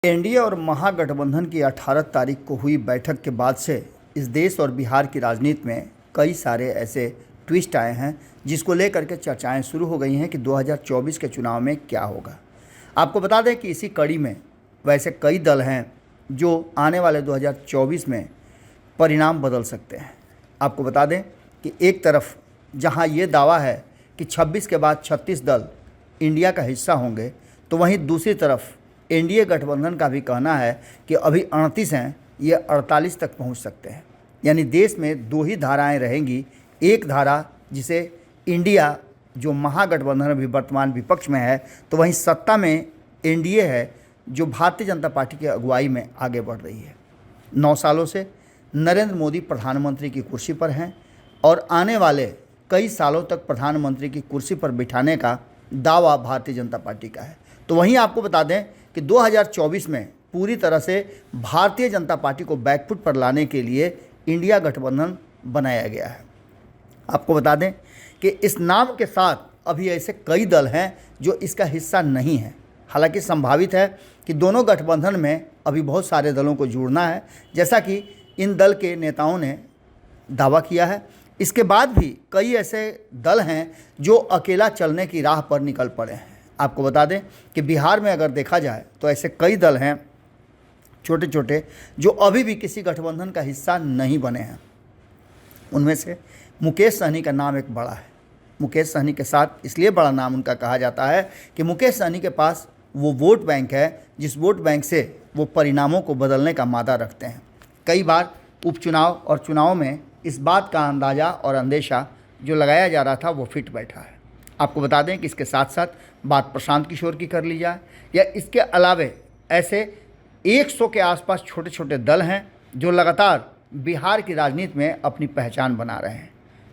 NDA और महागठबंधन की 18 तारीख को हुई बैठक के बाद से इस देश और बिहार की राजनीति में कई सारे ऐसे ट्विस्ट आए हैं जिसको लेकर के चर्चाएं शुरू हो गई हैं कि 2024 के चुनाव में क्या होगा। आपको बता दें कि इसी कड़ी में वैसे कई दल हैं जो आने वाले 2024 में परिणाम बदल सकते हैं। आपको बता दें कि एक तरफ जहां ये दावा है कि 26 के बाद 36 दल इंडिया का हिस्सा होंगे, तो वहीं दूसरी तरफ एनडीए गठबंधन का भी कहना है कि अभी 38 हैं, ये 48 तक पहुंच सकते हैं। यानी देश में दो ही धाराएं रहेंगी। एक धारा जिसे इंडिया जो महागठबंधन अभी वर्तमान विपक्ष में है, तो वहीं सत्ता में एनडीए है जो भारतीय जनता पार्टी की अगुवाई में आगे बढ़ रही है। 9 सालों से नरेंद्र मोदी प्रधानमंत्री की कुर्सी पर हैं और आने वाले कई सालों तक प्रधानमंत्री की कुर्सी पर बिठाने का दावा भारतीय जनता पार्टी का है। तो वहीं आपको बता दें कि 2024 में पूरी तरह से भारतीय जनता पार्टी को बैकफुट पर लाने के लिए इंडिया गठबंधन बनाया गया है। आपको बता दें कि इस नाम के साथ अभी ऐसे कई दल हैं जो इसका हिस्सा नहीं हैं। हालांकि संभावित है कि दोनों गठबंधन में अभी बहुत सारे दलों को जुड़ना है, जैसा कि इन दल के नेताओं ने दावा किया है। इसके बाद भी कई ऐसे दल हैं जो अकेला चलने की राह पर निकल पड़े हैं। आपको बता दें कि बिहार में अगर देखा जाए तो ऐसे कई दल हैं छोटे छोटे जो अभी भी किसी गठबंधन का हिस्सा नहीं बने हैं। उनमें से मुकेश सहनी का नाम एक बड़ा है। मुकेश सहनी के साथ इसलिए बड़ा नाम उनका कहा जाता है कि मुकेश सहनी के पास वो वोट बैंक है जिस वोट बैंक से वो परिणामों को बदलने का मादा रखते हैं। कई बार उपचुनाव और चुनाव में इस बात का अंदाज़ा और अंदेशा जो लगाया जा रहा था वो फिट बैठा है। आपको बता दें कि इसके साथ साथ बात प्रशांत किशोर की कर ली जाए या इसके अलावे ऐसे 100 के आसपास छोटे छोटे दल हैं जो लगातार बिहार की राजनीति में अपनी पहचान बना रहे हैं।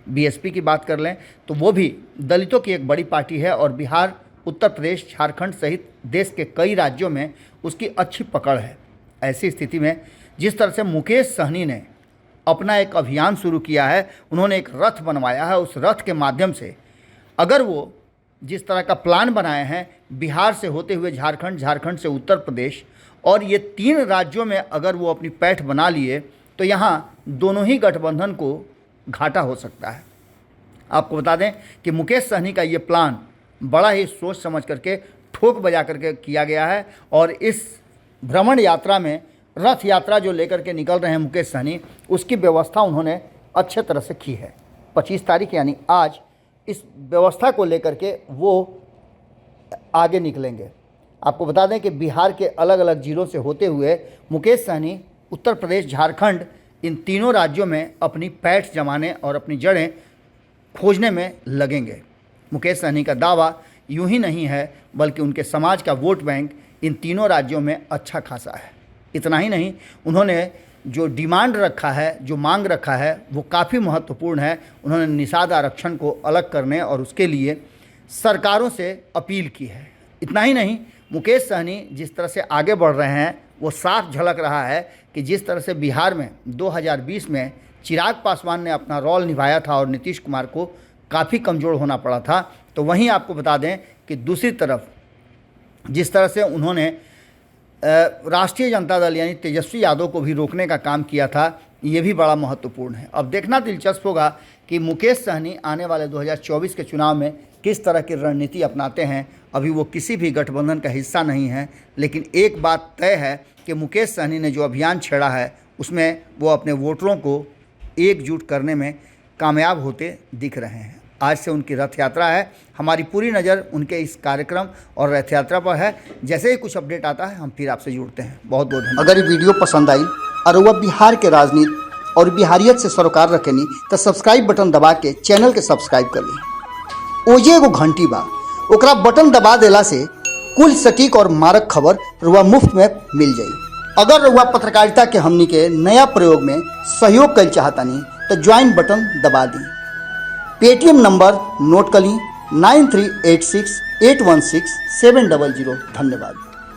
बीएसपी की बात कर लें तो वो भी दलितों की एक बड़ी पार्टी है और बिहार, उत्तर प्रदेश, झारखंड सहित देश के कई राज्यों में उसकी अच्छी पकड़ है। ऐसी स्थिति में जिस तरह से मुकेश सहनी ने अपना एक अभियान शुरू किया है, उन्होंने एक रथ बनवाया है। उस रथ के माध्यम से अगर वो जिस तरह का प्लान बनाए हैं बिहार से होते हुए झारखंड, झारखंड से उत्तर प्रदेश और ये 3 राज्यों में अगर वो अपनी पैठ बना लिए तो यहाँ दोनों ही गठबंधन को घाटा हो सकता है। आपको बता दें कि मुकेश सहनी का ये प्लान बड़ा ही सोच समझ करके ठोक बजा करके किया गया है और इस भ्रमण यात्रा में रथ यात्रा जो लेकर के निकल रहे हैं मुकेश सहनी, उसकी व्यवस्था उन्होंने अच्छे तरह से की है। 25 तारीख यानी आज इस व्यवस्था को लेकर के वो आगे निकलेंगे। आपको बता दें कि बिहार के अलग अलग जिलों से होते हुए मुकेश सहनी उत्तर प्रदेश, झारखंड इन तीनों राज्यों में अपनी पैठ जमाने और अपनी जड़ें खोजने में लगेंगे। मुकेश सहनी का दावा यूं ही नहीं है बल्कि उनके समाज का वोट बैंक इन तीनों राज्यों में अच्छा खासा है। इतना ही नहीं, उन्होंने जो डिमांड रखा है, जो मांग रखा है वो काफ़ी महत्वपूर्ण है। उन्होंने निषाद आरक्षण को अलग करने और उसके लिए सरकारों से अपील की है। इतना ही नहीं, मुकेश सहनी जिस तरह से आगे बढ़ रहे हैं वो साफ झलक रहा है कि जिस तरह से बिहार में 2020 में चिराग पासवान ने अपना रोल निभाया था और नीतीश कुमार को काफ़ी कमज़ोर होना पड़ा था, तो वहीं आपको बता दें कि दूसरी तरफ जिस तरह से उन्होंने राष्ट्रीय जनता दल यानी तेजस्वी यादव को भी रोकने का काम किया था, ये भी बड़ा महत्वपूर्ण है। अब देखना दिलचस्प होगा कि मुकेश सहनी आने वाले 2024 के चुनाव में किस तरह की रणनीति अपनाते हैं। अभी वो किसी भी गठबंधन का हिस्सा नहीं है, लेकिन एक बात तय है कि मुकेश सहनी ने जो अभियान छेड़ा है उसमें वो अपने वोटरों को एकजुट करने में कामयाब होते दिख रहे हैं। आज से उनकी रथ यात्रा है। हमारी पूरी नज़र उनके इस कार्यक्रम और रथ यात्रा पर है। जैसे ही कुछ अपडेट आता है हम फिर आपसे जुड़ते हैं। बहुत बहुत धन्यवाद। अगर ये वीडियो पसंद आई और वह बिहार के राजनीति और बिहारियत से सरोकार रखेनी तो सब्सक्राइब बटन दबा के चैनल के सब्सक्राइब कर ली। ओजे एगो घंटी बा, ओकरा बटन दबा देला से कुल सटीक और मारक खबर रुआ मुफ्त में मिल जाई। अगर रुआ पत्रकारिता के हमनी के नया प्रयोग में सहयोग कर चाहतानी तो ज्वाइन बटन दबा दी। पेटीएम नंबर नोट कर ली 9386816700। धन्यवाद।